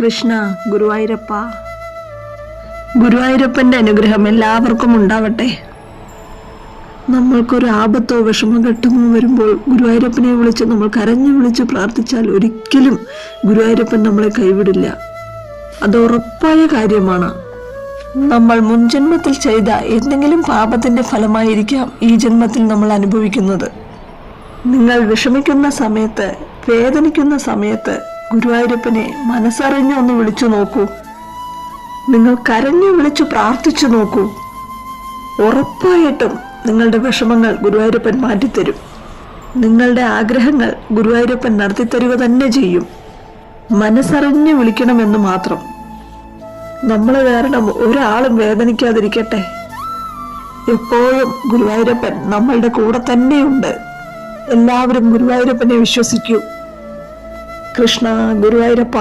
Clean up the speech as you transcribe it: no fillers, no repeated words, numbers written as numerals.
കൃഷ്ണ ഗുരുവായൂരപ്പ. ഗുരുവായൂരപ്പന്റെ അനുഗ്രഹം എല്ലാവർക്കും ഉണ്ടാവട്ടെ. നമ്മൾക്കൊരു ആപത്തോ വിഷമഘട്ടമോ വരുമ്പോൾ ഗുരുവായൂരപ്പനെ വിളിച്ച് നമ്മൾ കരഞ്ഞു വിളിച്ച് പ്രാർത്ഥിച്ചാൽ ഒരിക്കലും ഗുരുവായൂരപ്പൻ നമ്മളെ കൈവിടില്ല. അത് ഉറപ്പായ കാര്യമാണ്. നമ്മൾ മുൻജന്മത്തിൽ ചെയ്ത എന്തെങ്കിലും പാപത്തിന്റെ ഫലമായിരിക്കാം ഈ ജന്മത്തിൽ നമ്മൾ അനുഭവിക്കുന്നത്. നിങ്ങൾ വിഷമിക്കുന്ന സമയത്ത്, വേദനിക്കുന്ന സമയത്ത് ഗുരുവായൂരപ്പനെ മനസ്സറിഞ്ഞ് ഒന്ന് വിളിച്ചു നോക്കൂ. നിങ്ങൾ കരഞ്ഞു വിളിച്ചു പ്രാർത്ഥിച്ചു നോക്കൂ. ഉറപ്പായിട്ടും നിങ്ങളുടെ വിഷമങ്ങൾ ഗുരുവായൂരപ്പൻ മാറ്റിത്തരും. നിങ്ങളുടെ ആഗ്രഹങ്ങൾ ഗുരുവായൂരപ്പൻ നടത്തിത്തരുക തന്നെ ചെയ്യും. മനസ്സറിഞ്ഞ് വിളിക്കണമെന്ന് മാത്രം. നമ്മൾ കാരണം ഒരാളും വേദനിക്കാതിരിക്കട്ടെ. എപ്പോഴും ഗുരുവായൂരപ്പൻ നമ്മളുടെ കൂടെ തന്നെയുണ്ട്. എല്ലാവരും ഗുരുവായൂരപ്പനെ വിശ്വസിക്കൂ. കൃഷ്ണ ഗുരുവായൂരപ്പ.